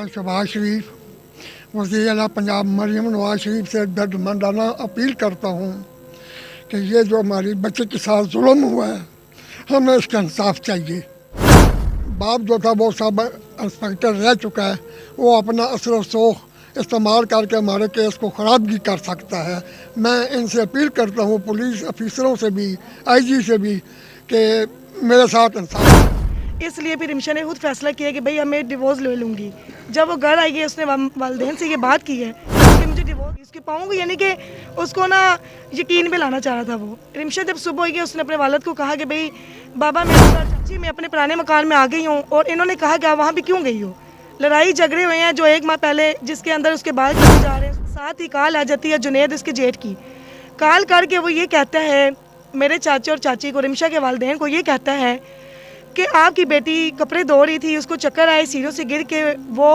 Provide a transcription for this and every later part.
पाकिस्तान शहबाज शरीफ, वज़ीर आला पंजाब मरीम नवाज शरीफ से दर्दमंदाना अपील करता हूँ कि ये जो हमारी बच्चे के साथ जुल्म हुआ है, हमें इसका इंसाफ चाहिए। बाप जो था वो सब इंस्पेक्टर रह चुका है, वो अपना असर सोख इस्तेमाल करके हमारे केस को ख़राब भी कर सकता है। मैं इनसे अपील करता हूँ, पुलिस अफसरों से भी, IG से भी, कि मेरे साथ इंसाफ। इसलिए फिर रिमशा ने खुद फैसला किया कि भाई मैं डिवोर्स ले लूँगी। जब वो घर आई है उसने वालदेन से ये बात की है कि मुझे डिवोर्स इसके पाऊँगी, यानी कि उसको ना यकीन में लाना चाह रहा था वो। रिमशा जब सुबह हुई उसने अपने वालिद को कहा कि भाई बाबा चाची मैं अपने पुराने मकान में आ गई हूँ, और इन्होंने कहा कि आप वहाँ भी क्यों गई हो। लड़ाई झगड़े हुए हैं जो 1 माह पहले, जिसके अंदर उसके बाल किए जा रहे हैं। साथ ही कॉल आ जाती है जुनेद उसके जेठ की, कॉल करके वो ये कहता है मेरे चाचे और चाची को, रिमशा के वालिदैन को, ये कहता है कि आपकी बेटी कपड़े धो रही थी, उसको चक्कर आए, सीढ़ियों से गिर के वो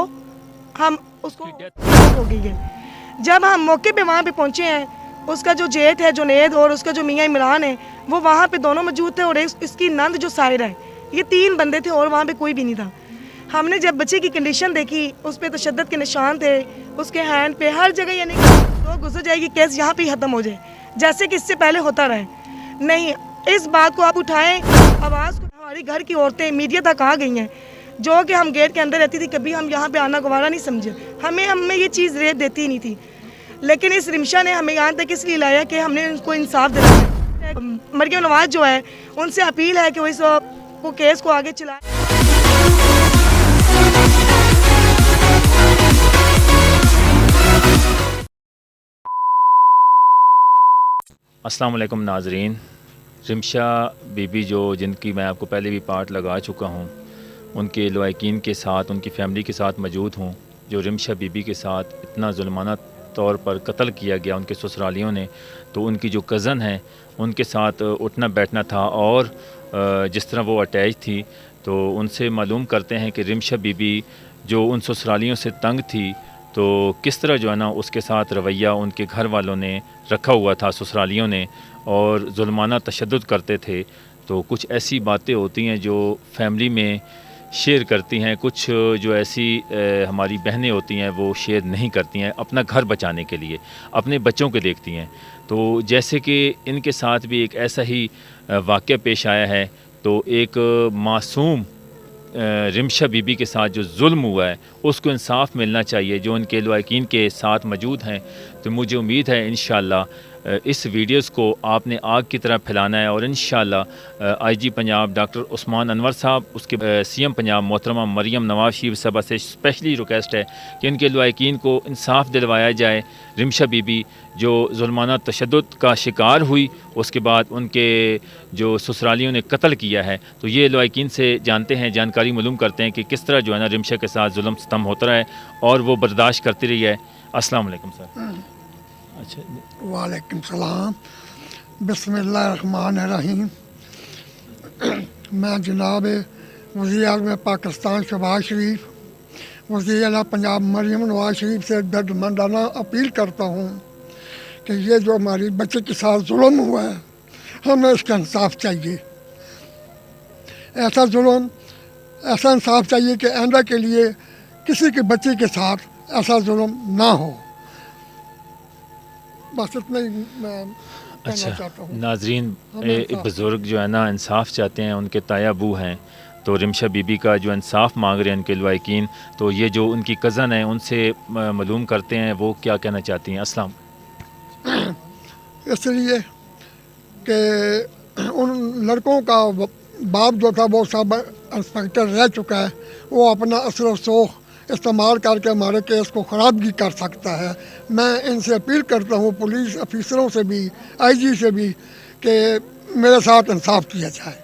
हम उसको हो गई है। जब हम मौके पे वहाँ पे पहुँचे हैं, उसका जो जेठ है जुनेद और उसका जो मियाँ इमरान है वो वहाँ पे दोनों मौजूद थे, और इसकी नंद जो सायरा है, ये 3 बंदे थे और वहाँ पे कोई भी नहीं था। हमने जब बच्चे की कंडीशन देखी, उस पर तशद्दुद के निशान थे, उसके हैंड पे हर जगह, यानी तो गुजर जाएगी केस यहाँ पे ही ख़त्म हो जाए, जैसे कि इससे पहले होता रहे। नहीं, इस बात को आप उठाएं, आवाज़ को। हमारी घर की औरतें मीडिया तक आ गई हैं, जो कि हम गेट के अंदर रहती थी, कभी हम यहाँ पे आना गवारा नहीं समझे। हमें ये चीज़ रेत देती ही नहीं थी, लेकिन इस रिमशा ने हमें यहाँ तक इसलिए लाया कि हमने उनको इंसाफ दिलाया है। मरियम नवाज जो है, उनसे अपील है कि वो इस केस को आगे चलाए। अस्सलाम वालेकुम नाज़रीन। रिमशा बीबी जिनकी मैं आपको पहले भी पार्ट लगा चुका हूँ, उनके लवाकिन के साथ, उनकी फ़ैमिली के साथ मौजूद हूँ। जो रिमशा बीबी के साथ इतना जुल्माना तौर पर कत्ल किया गया उनके ससुरालियों ने, तो उनकी जो कज़न है उनके साथ उठना बैठना था, और जिस तरह वो अटैच थी, तो उनसे मालूम करते हैं कि रिमशा बीबी जो उन ससुरालियों से तंग थी, तो किस तरह जो है ना उसके साथ रवैया उनके घर वालों ने रखा हुआ था, ससुरालियों ने, और जुल्माना तशद्दुद करते थे। तो कुछ ऐसी बातें होती हैं जो फैमिली में शेयर करती हैं, कुछ जो ऐसी हमारी बहनें होती हैं वो शेयर नहीं करती हैं, अपना घर बचाने के लिए, अपने बच्चों को देखती हैं। तो जैसे कि इनके साथ भी एक ऐसा ही वाक़या पेश आया है। तो एक मासूम रिमशा बीबी के साथ जो जुल्म हुआ है उसको इंसाफ मिलना चाहिए, जो उनके लवाकिन के साथ मौजूद हैं। तो मुझे उम्मीद है इंशाअल्लाह इस वीडियोस को आपने आग की तरह फैलाना है, और इंशाअल्लाह IG पंजाब डॉक्टर उस्मान अनवर साहब, उसके CM पंजाब मोहतरमा मरियम नवाज शरीफ साहबा से स्पेशली रिक्वेस्ट है कि उनके लवाकिन को इंसाफ दिलवाया जाए। रिमशा बीबी जो जुल्माना तशद्दुद का शिकार हुई, उसके बाद उनके जो ससुरालियों ने कत्ल किया है, तो ये लवाकिन से जानते हैं, जानकारी मालूम करते हैं कि किस तरह जो है ना रिमशा के साथ जुल्म सितम होता रहा है और वो बर्दाश्त करती रही है। अस्सलाम वालेकुम सर। अच्छा, वालेकुम सलाम, बिस्मिल्लाहिर्रहमानिर्रहीम। मैं जनाब वज़ीर आला पाकिस्तान शहबाज शरीफ, वज़ीर आला पंजाब मरीम नवाज शरीफ से दर्दमंदाना अपील करता हूँ कि ये जो हमारी बच्चे के साथ जुल्म हुआ है, हमें इसका इंसाफ चाहिए। ऐसा जुल्म, ऐसा इंसाफ चाहिए कि आइंदा के लिए किसी के बच्चे के साथ ऐसा जुल्म ना हो। बस इतना ही मैं कहना चाहता हूँ। नाज़रीन, बुज़ुर्ग जो है ना इंसाफ चाहते हैं, उनके ताया अबू हैं, तो रिमशा बीबी का जो इंसाफ मांग रहे हैं उनके लवाकिन, तो ये जो उनकी कज़न है उनसे मालूम करते हैं वो क्या कहना चाहती हैं। अस्सलाम। इसलिए कि उन लड़कों का बाप जो था वो सब इंस्पेक्टर रह चुका है, वो अपना असर सोख इस्तेमाल करके हमारे केस को ख़राब भी कर सकता है। मैं इनसे अपील करता हूँ, पुलिस अफसरों से भी, IG से भी, कि मेरे साथ इंसाफ किया जाए।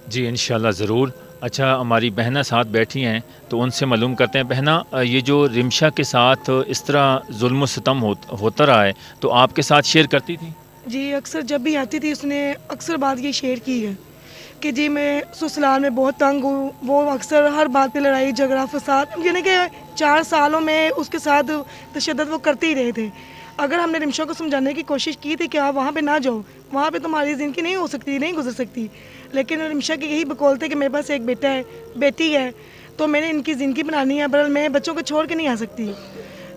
जी इंशाल्लाह ज़रूर। अच्छा, हमारी बहना साथ बैठी हैं, तो उनसे मालूम करते हैं। बहना, ये जो रिमशा के साथ इस तरह जुल्म सितम होता रहा है, तो आपके साथ शेयर करती थी? जी, अक्सर जब भी आती थी उसने अक्सर बात ये शेयर की है कि जी मैं ससुराल में बहुत तंग हूँ। वो अक्सर हर बात पे लड़ाई झगड़ा फसाद, यानी कि 4 सालों में उसके साथ तशद्दुद वो करते ही रहे थे। अगर हमने रिमशा को समझाने की कोशिश की थी कि आप वहाँ पे ना जाओ, वहाँ पे तुम्हारी ज़िंदगी नहीं हो सकती, नहीं गुजर सकती, लेकिन रिमशा के यही बकौल थे कि मेरे पास एक बेटा है, बेटी है, तो मैंने इनकी ज़िंदगी बनानी है, बहरहाल मैं बच्चों को छोड़ के नहीं आ सकती।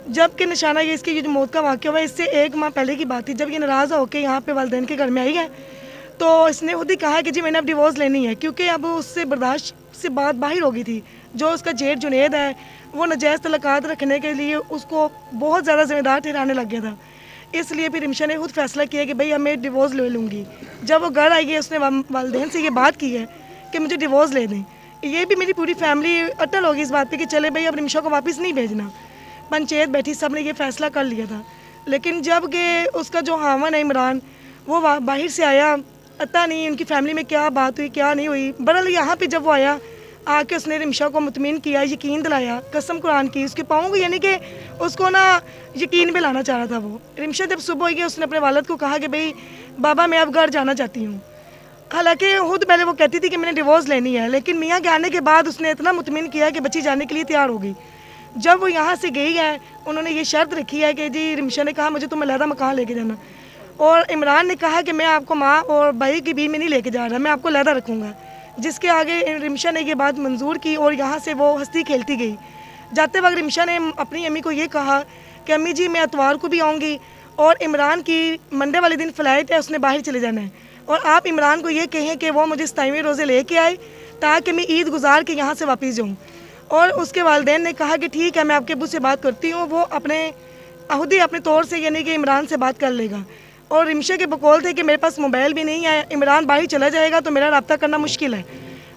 जबकि निशाना ये इसकी जो मौत का वाक़या हुआ है, इससे 1 माह पहले की बात थी। जब ये नाराज़ होकर यहाँ पे वालिदैन के घर में आई है, तो इसने खुद ही कहा कि जी मैंने अब डिवोर्स लेनी है, क्योंकि अब उससे बर्दाश्त से बात बाहर हो गई थी। जो उसका जेठ जुनैद है, वो नाजायज़ तलाक़ात रखने के लिए उसको बहुत ज़्यादा ज़िम्मेदार ठहराने लग गया था। इसलिए फिर रिमशा ने खुद फैसला किया कि भाई अब मैं डिवोर्स ले लूँगी। जब वो घर आई है, उसने वालिदैन से ये बात की है कि मुझे डिवोर्स ले दें। ये भी मेरी पूरी फैमिली अटल होगी इस बात पे कि चले भाई अब रिमशा को वापस नहीं भेजना। पंचायत बैठी, सब ने ये फैसला कर लिया था। लेकिन जब कि उसका जो हामन है इमरान, वो बाहर से आया, पता नहीं उनकी फैमिली में क्या बात हुई क्या नहीं हुई। बहरहाल यहाँ पे जब वो आया, आके उसने रिमशा को मुतमिन किया, यकीन दिलाया, कसम कुरान की उसके पाँव को, यानी कि उसको ना यकीन में लाना चाह रहा था वो। रिमशा जब सुबह हुई, उसने अपने वालिद को कहा कि भाई बाबा मैं अब घर जाना चाहती हूँ। हालांकि खुद पहले वो कहती थी कि मैंने डिवोर्स लेनी है, लेकिन मियाँ के आने के बाद उसने इतना मुतमिन किया कि बच्ची जाने के लिए तैयार हो गई। जब वो यहाँ से गई है, उन्होंने ये शर्त रखी है कि जी रिमशा ने कहा मुझे तुम अलहदा मकान लेके जाना, और इमरान ने कहा कि मैं आपको माँ और भाई की बीवी में नहीं लेके जा रहा, मैं आपको अलहदा रखूँगा। जिसके आगे रिमशा ने ये बात मंजूर की और यहाँ से वो हंसती खेलती गई। जाते वक्त रिमशा ने अपनी अम्मी को ये कहा कि अम्मी जी मैं इतवार को भी आऊँगी, और इमरान की मंडे वाले दिन फ़्लाइट है, उसने बाहर चले जाना है, और आप इमरान को ये कहें कि वो मुझे 27वें रोज़े लेके आए ताकि मैं ईद गुजार के यहाँ से वापस जाऊँ। और उसके वालिदैन ने कहा कि ठीक है मैं आपके अब्बू से बात करती हूँ, वो अपने अहूदी अपने तौर से यानी कि इमरान से बात कर लेगा। और रिमशा के बकौल थे कि मेरे पास मोबाइल भी नहीं है, इमरान बाहर चला जाएगा तो मेरा रब्ता करना मुश्किल है।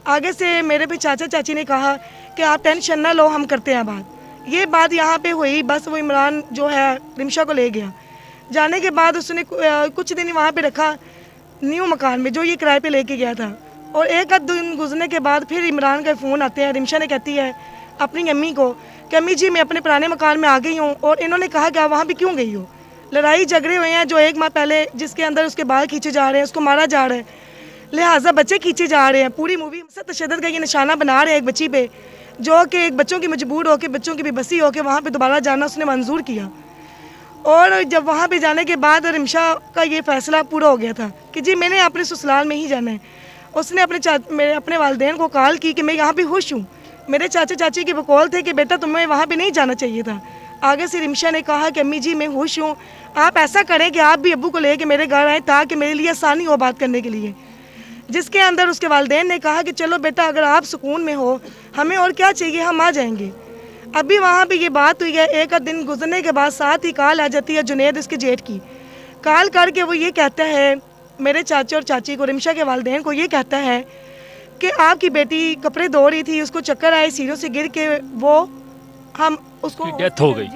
आगे से मेरे पे चाचा चाची ने कहा कि आप टेंशन ना लो, हम करते हैं बात। ये बात यहाँ पे हुई, बस वो इमरान जो है रिमशा को ले गया। जाने के बाद उसने कुछ दिन वहाँ पे रखा न्यू मकान में जो ये किराए पे लेके गया था, और एक आध दिन गुजरने के बाद फिर इमरान का फ़ोन आते हैं। रिमशा ने कहती है अपनी अम्मी को कि अम्मी जी मैं अपने पुराने मकान में आ गई हूँ, और इन्होंने कहा कि आप वहाँ पे क्यों गई हो। लड़ाई झगड़े हुए हैं जो 1 माह पहले, जिसके अंदर उसके बाल खींचे जा रहे हैं, उसको मारा जा रहा है, लिहाजा बच्चे खींचे जा रहे हैं। पूरी मूवी से तशद्दुद का ये निशाना बना रहे हैं एक बच्ची पे, जो कि एक बच्चों की मजबूर होकर, बच्चों की बेबसी होकर वहाँ पे दोबारा जाना उसने मंजूर किया। और जब वहाँ पे जाने के बाद रिमशा का ये फ़ैसला पूरा हो गया था कि जी मैंने अपने ससुराल में ही जाना है। उसने अपने वालिदैन को कॉल की कि मैं यहाँ पे खुश हूँ। मेरे चाचा चाची के बकौल थे कि बेटा तुम्हें वहाँ पे नहीं जाना चाहिए था। आगे से रिमशा ने कहा कि अम्मी जी मैं खुश हूँ, आप ऐसा करें कि आप भी अब्बू को लेके मेरे घर आएँ ताकि मेरे लिए आसानी हो बात करने के लिए। जिसके अंदर उसके वालिदैन ने कहा कि चलो बेटा अगर आप सुकून में हो, हमें और क्या चाहिए, हम आ जाएंगे। अभी वहाँ पे ये बात हुई है, एक आध दिन गुजरने के बाद साथ ही कॉल आ जाती है जुनैद उसके जेठ की। कॉल करके वो ये कहता है मेरे चाचा और चाची को, रिमशा के वालिदैन को ये कहता है कि आपकी बेटी कपड़े धो रही थी, उसको चक्कर आए, सीढ़ियों से गिर के हम उसको डेथ हो गई,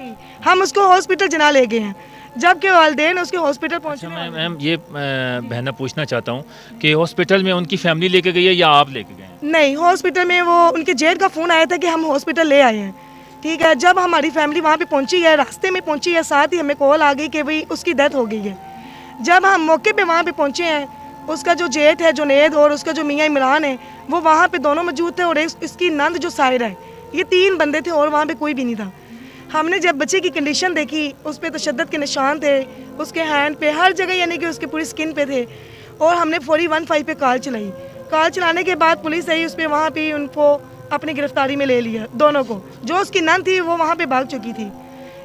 हम उसको हॉस्पिटल जना ले गए हैं। जबकि वालिदैन उसके हॉस्पिटल पहुँचे। मैम ये बहना पूछना चाहता हूँ कि हॉस्पिटल में उनकी फैमिली लेके गई है या आप लेके गए हैं? नहीं, हॉस्पिटल में वो उनके जेठ का फ़ोन आया था कि हम हॉस्पिटल ले आए हैं। ठीक है, जब हमारी फैमिली वहाँ पे पहुँची है, रास्ते में पहुँची है, साथ ही हमें कॉल आ गई कि भाई उसकी डेथ हो गई है। जब हम मौके पे वहाँ पे पहुँचे हैं, उसका जो जेठ है जुनैद और उसका जो मियाँ इमरान है वो वहाँ पे दोनों मौजूद थे, और इसकी नंद जो सायरा है, ये 3 बंदे थे और वहाँ पे कोई भी नहीं था। हमने जब बच्चे की कंडीशन देखी, उस पर तशद्दुद के निशान थे, उसके हैंड पे हर जगह, यानी कि उसके पूरी स्किन पे थे, और हमने 415 पे कॉल चलाई। कॉल चलाने के बाद पुलिस आई, उस पर वहाँ पे उनको अपनी गिरफ्तारी में ले लिया, दोनों को। जो उसकी नंद थी वो वहाँ पे भाग चुकी थी।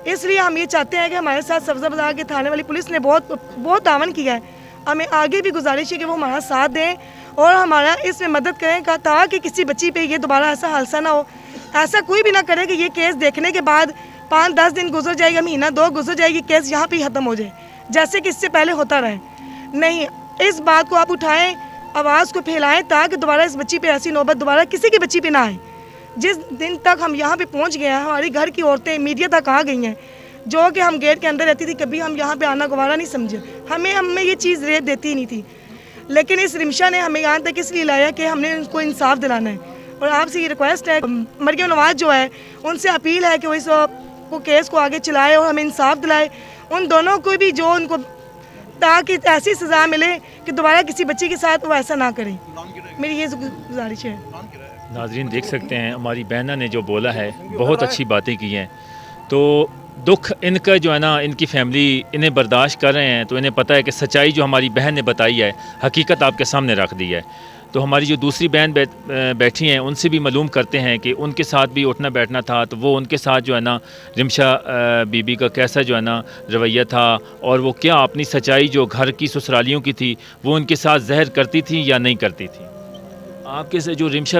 इसलिए हम ये चाहते हैं कि हमारे साथ सब्ज़ा बाज़ार के थाने वाली पुलिस ने बहुत तावन किया है। हमें आगे भी गुजारिश है कि वो हमारा साथ दें और हमारा इसमें मदद करें ताकि किसी बच्ची पे ये दोबारा ऐसा हादसा ना हो। ऐसा कोई भी ना करे कि ये केस देखने के बाद 5-10 दिन गुजर जाएगा, महीना 2 गुजर जाएगी, केस यहाँ पे ही ख़त्म हो जाए जैसे कि इससे पहले होता रहे। नहीं, इस बात को आप उठाएं, आवाज़ को फैलाएं ताकि दोबारा इस बच्ची पे ऐसी नौबत दोबारा किसी की बच्ची पे ना आए। जिस दिन तक हम यहाँ पे पहुँच गए हैं, हमारी घर की औरतें मीडिया तक आ गई हैं, जो कि हम गेट के अंदर रहती थी, कभी हम यहाँ पे आना गवारा नहीं समझे। हमें ये चीज़ रेत देती ही नहीं थी, लेकिन इस रिमशा ने हमें यहाँ तक इसलिए लाया कि हमने उनको इंसाफ दिलाना है। और आपसे ये रिक्वेस्ट है, मरियम नवाज जो है उनसे अपील है कि वो इस केस को आगे चलाए और हमें इंसाफ दिलाए उन दोनों को भी, जो उनको, ताकि ऐसी सज़ा मिले कि दोबारा किसी बच्चे के साथ वो ऐसा ना करें। मेरी ये गुजारिश है। नाज़रीन देख सकते हैं हमारी बहना ने जो बोला है, बहुत अच्छी बातें की हैं। तो दुख इनका जो है ना, इनकी फैमिली इन्हें बर्दाश्त कर रहे हैं, तो इन्हें पता है कि सच्चाई जो हमारी बहन ने बताई है, हकीकत आपके सामने रख दी है। تو ہماری جو دوسری بہن بیٹھی ہیں ان سے بھی معلوم کرتے ہیں کہ ان کے ساتھ بھی اٹھنا بیٹھنا تھا، تو وہ ان کے ساتھ جو ہے نا رمشا بی بی کا کیسا جو ہے نا رویہ تھا، اور وہ کیا اپنی سچائی جو گھر کی سسرالیوں کی تھی وہ ان کے ساتھ زہر کرتی تھی یا نہیں کرتی تھی۔ آپ کے جو رمشا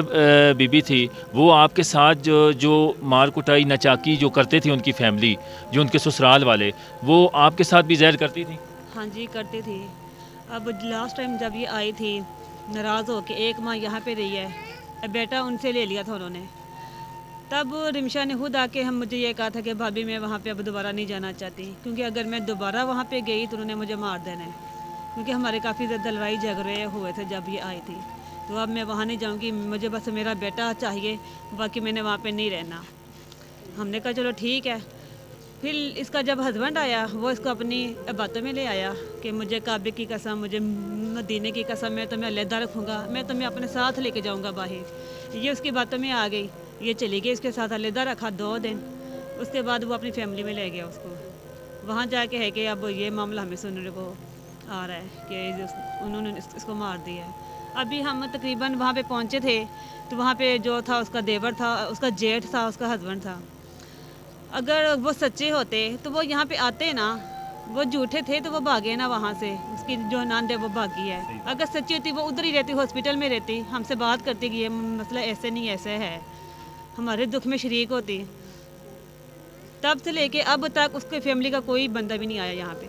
بی بی تھی وہ آپ کے ساتھ جو مار کٹائی نچاکی جو کرتے تھے ان کی فیملی، جو ان کے سسرال والے، وہ آپ کے ساتھ بھی زہر کرتی تھی؟ ہاں جی کرتی تھی۔ اب لاسٹ ٹائم جب یہ آئی تھی ناراض ہو کے 1 ماہ یہاں پہ رہی ہے، بیٹا ان سے لے لیا تھا انہوں نے، تب رمشا نے خود آ کے مجھے یہ کہا تھا کہ بھابھی میں وہاں پہ اب دوبارہ نہیں جانا چاہتی، کیونکہ اگر میں دوبارہ وہاں پہ گئی تو انہوں نے مجھے مار دینا ہے، کیونکہ ہمارے کافی زیادہ لڑائی جھگڑے ہوئے تھے جب یہ آئی تھی، تو اب میں وہاں نہیں جاؤں گی، مجھے بس میرا بیٹا چاہیے، باقی میں نے وہاں پہ نہیں رہنا۔ ہم نے کہا چلو ٹھیک ہے۔ پھر اس کا جب ہسبینڈ آیا وہ اس کو اپنی باتوں میں لے آیا کہ مجھے کعبے کی قسم، مجھے مدینے کی قسم، میں تمہیں علیحدہ رکھوں گا، میں تمہیں اپنے ساتھ لے کے جاؤں گا باہر۔ یہ اس کی باتوں میں آ گئی، یہ چلی گئی، اس کے ساتھ علیحدہ رکھا 2 دن، اس کے بعد وہ اپنی فیملی میں لے گیا اس کو۔ وہاں جا کے ہے کہ اب یہ معاملہ ہمیں سننے کو آ رہا ہے کہ انہوں نے اس کو مار دیا ہے۔ ابھی ہم تقریباً وہاں پہ پہنچے تھے تو وہاں پہ جو تھا اس کا دیور تھا، اس کا جیٹھ تھا، اس کا ہسبینڈ تھا۔ اگر وہ سچے ہوتے تو وہ یہاں پہ آتے نا، وہ جھوٹے تھے تو وہ بھاگے نا وہاں سے، اس کی جو ناند ہے وہ بھاگی ہے۔ اگر سچی ہوتی وہ ادھر ہی رہتی، ہاسپٹل میں رہتی، ہم سے بات کرتی کہ یہ مسئلہ ایسے نہیں ایسے ہے، ہمارے دکھ میں شریک ہوتی۔ تب سے لے کے اب تک اس کی فیملی کا کوئی بندہ بھی نہیں آیا یہاں پہ۔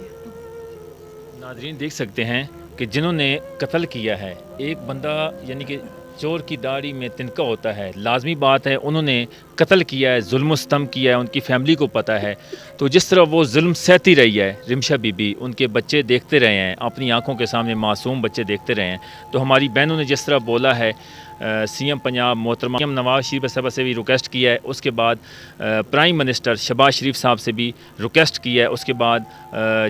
ناظرین دیکھ سکتے ہیں کہ جنہوں نے قتل کیا ہے، ایک بندہ یعنی کہ چور کی داڑھی میں تنکا ہوتا ہے، لازمی بات ہے انہوں نے قتل کیا ہے، ظلم و ستم کیا ہے، ان کی فیملی کو پتہ ہے، تو جس طرح وہ ظلم سہتی رہی ہے رمشا بی بی، ان کے بچے دیکھتے رہے ہیں، اپنی آنکھوں کے سامنے معصوم بچے دیکھتے رہے ہیں، تو ہماری بہنوں نے جس طرح بولا ہے، سی ایم پنجاب محترمہ نواز شریف صاحبہ سے بھی ریکویسٹ کیا ہے، اس کے بعد پرائم منسٹر شہباز شریف صاحب سے بھی ریکویسٹ کیا ہے، اس کے بعد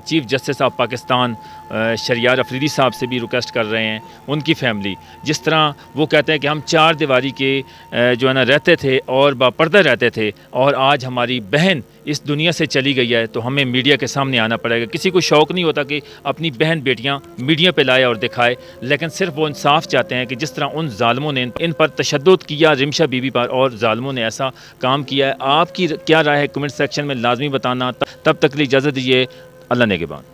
chief justice of Pakistan Shahryar Afridi صاحب سے بھی ریکویسٹ کر رہے ہیں، ان کی فیملی جس طرح وہ کہتے ہیں کہ ہم 4 دیواری کے جو ہے نا رہتے تھے اور باپردہ رہتے تھے، اور آج ہماری بہن اس دنیا سے چلی گئی ہے تو ہمیں میڈیا کے سامنے آنا پڑے گا۔ کسی کو شوق نہیں ہوتا کہ اپنی بہن بیٹیاں میڈیا پہ لائے اور دکھائے، لیکن صرف وہ انصاف چاہتے ہیں کہ جس طرح ان ظالموں نے ان پر تشدد کیا رمشا بی بی پر، اور ظالموں نے ایسا کام کیا ہے۔ آپ کی کیا رائے ہے کمنٹ سیکشن میں لازمی بتانا۔ تب تک کے لیے اجازت دیجیے، اللہ نگہبان۔